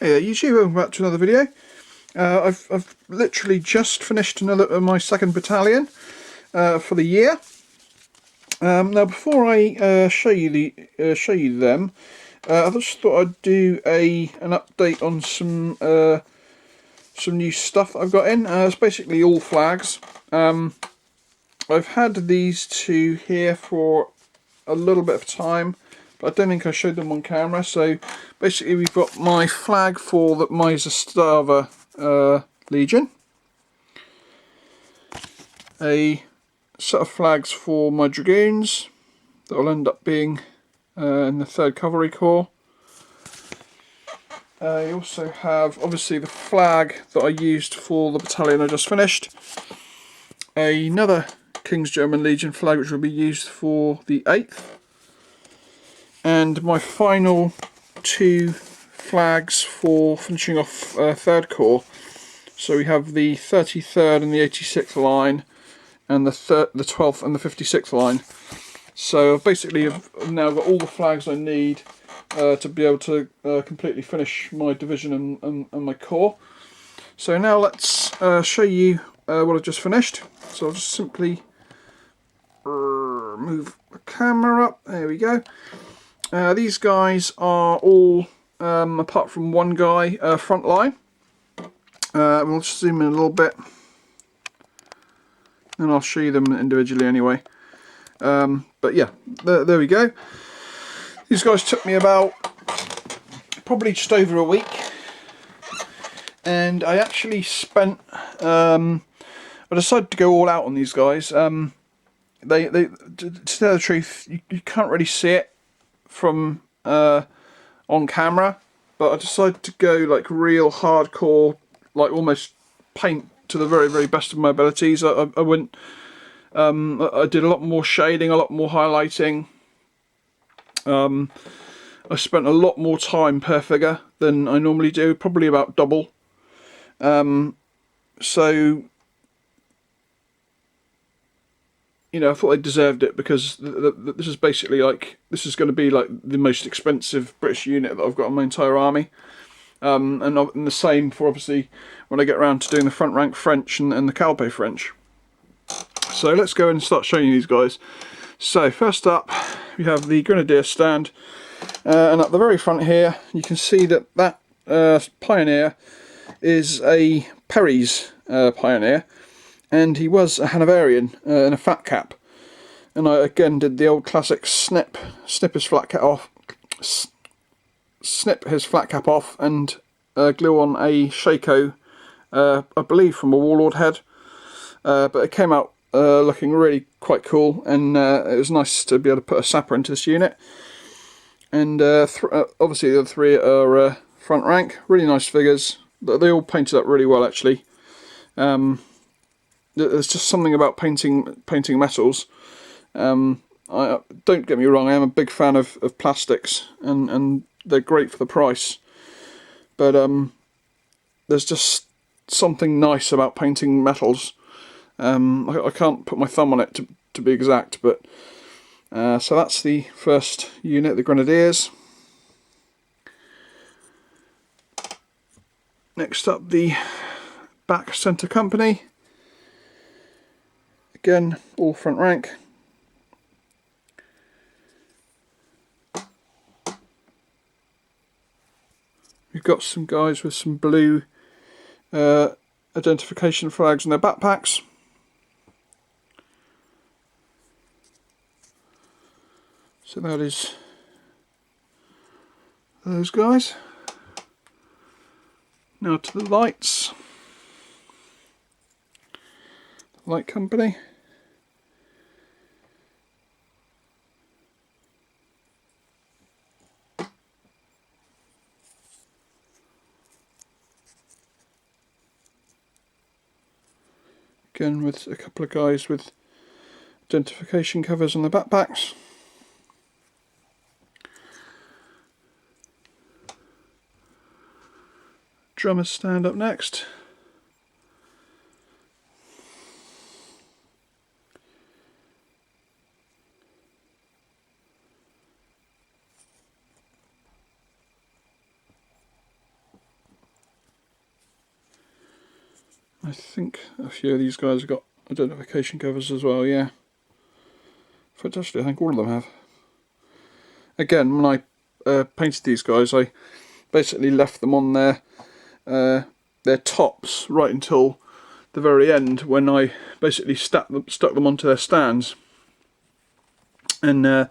Hey there YouTube, welcome back to another video. I've literally just finished my second battalion for the year. Now before I show you them, I just thought I'd do an update on some new stuff that I've got in. It's basically all flags. I've had these two here for a little bit of time, but I don't think I showed them on camera. So basically we've got my flag for my Zastava Legion, a set of flags for my Dragoons that will end up being in the 3rd Cavalry Corps. I also have obviously the flag that I used for the battalion I just finished, another King's German Legion flag which will be used for the 8th, and my final two flags for finishing off 3rd Corps. So we have the 33rd and the 86th line, and the 12th and the 56th line. So basically I've now got all the flags I need to be able to completely finish my division and my corps. So now let's show you what I've just finished. So I'll just simply move the camera up. There we go. These guys are all, apart from one guy, front line. We'll just zoom in a little bit and I'll show you them individually anyway. But yeah, there we go. These guys took me about probably just over a week, and I actually spent I decided to go all out on these guys. To tell the truth, you can't really see it from on camera, but I decided to go like real hardcore, like almost paint to the very, very best of my abilities. I went I did a lot more shading, a lot more highlighting. I spent a lot more time per figure than I normally do, probably about double. So you know, I thought they deserved it, because this is basically like, this is going to be like the most expensive British unit that I've got in my entire army. And the same for obviously when I get around to doing the front rank French and the Calpe French. So let's go and start showing you these guys. So first up we have the Grenadier stand, and at the very front here you can see that Pioneer is a Perry's Pioneer, and he was a Hanoverian in a flat cap. And I again did the old classic snip his flat cap off, and glue on a Shako, I believe from a Warlord head. But it came out looking really quite cool, and it was nice to be able to put a sapper into this unit. And obviously the other three are front rank, really nice figures. They all painted up really well actually. There's just something about painting metals. Don't get me wrong, I am a big fan of plastics, and they're great for the price. But there's just something nice about painting metals. I can't put my thumb on it to be exact, but so that's the first unit, the Grenadiers. Next up, the back centre company. Again, all front rank. We've got some guys with some blue identification flags on their backpacks. So that is those guys. Now to the lights. Light company. Again with a couple of guys with identification covers on the backpacks. Drummers stand up next. I think a few of these guys have got identification covers as well, yeah. Fantastic, I think all of them have. Again, when I painted these guys, I basically left them on their tops right until the very end, when I basically stuck them onto their stands. And I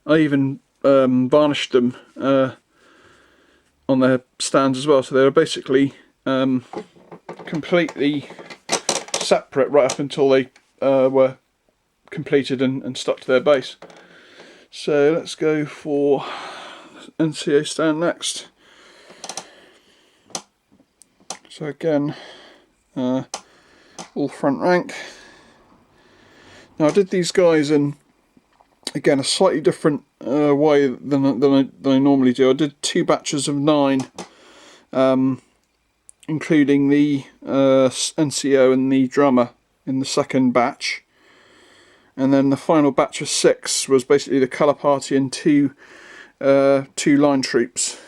even varnished them on their stands as well, so they were basically completely separate right up until they were completed and stuck to their base. So let's go for NCA stand next. So again, all front rank. Now I did these guys in, again, a slightly different way than I normally do. I did 2 batches of 9, including the NCO and the drummer in the second batch, and then the final batch of 6 was basically the colour party and 2 line troops.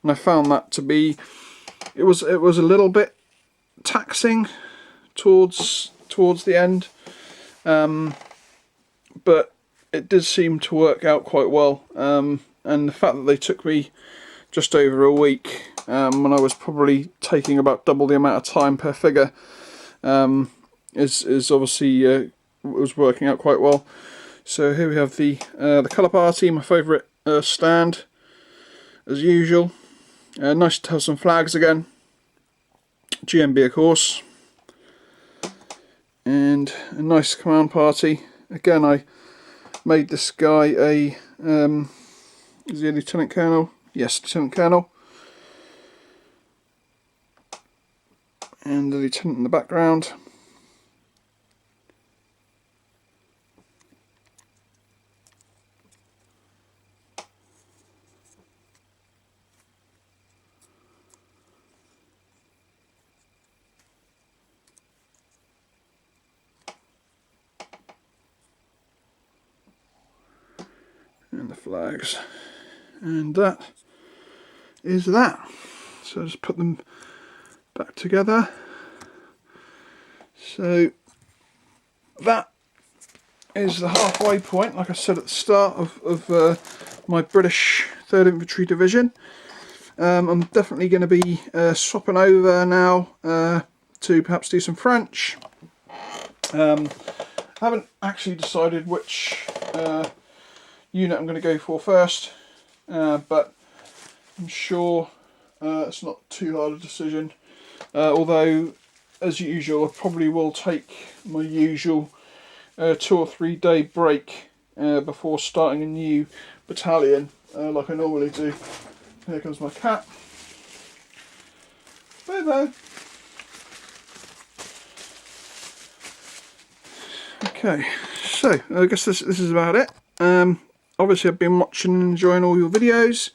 And I found that to be, it was a little bit taxing towards the end, but it did seem to work out quite well, and the fact that they took me just over a week, when I was probably taking about double the amount of time per figure, is obviously was working out quite well. So here we have the colour party, my favourite stand as usual. Nice to have some flags again, GMB of course, and a nice command party. Again, I made this guy a is he a Lieutenant Colonel? Yes, Lieutenant Colonel, and the Lieutenant in the background. And the flags, and that is that. So I'll just put them back together. So that is the halfway point, like I said at the start, of my British 3rd Infantry Division. I'm definitely going to be swapping over now to perhaps do some French. I haven't actually decided which unit I'm going to go for first, but I'm sure it's not too hard a decision, although as usual I probably will take my usual 2 or 3 day break before starting a new battalion, like I normally do. Here comes my cat. Bye bye. Okay, so I guess this is about it. Obviously I've been watching and enjoying all your videos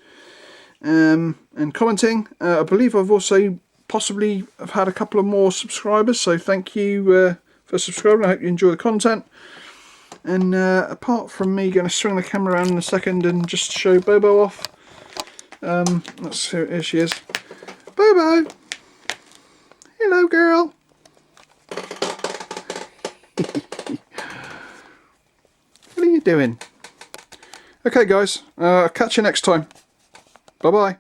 and commenting. I believe I've also possibly have had a couple of more subscribers, so thank you for subscribing. I hope you enjoy the content. And apart from me going to swing the camera around in a second and just show Bobo off, let's see, here she is. Bobo! Hello girl! What are you doing? Okay guys, catch you next time. Bye bye.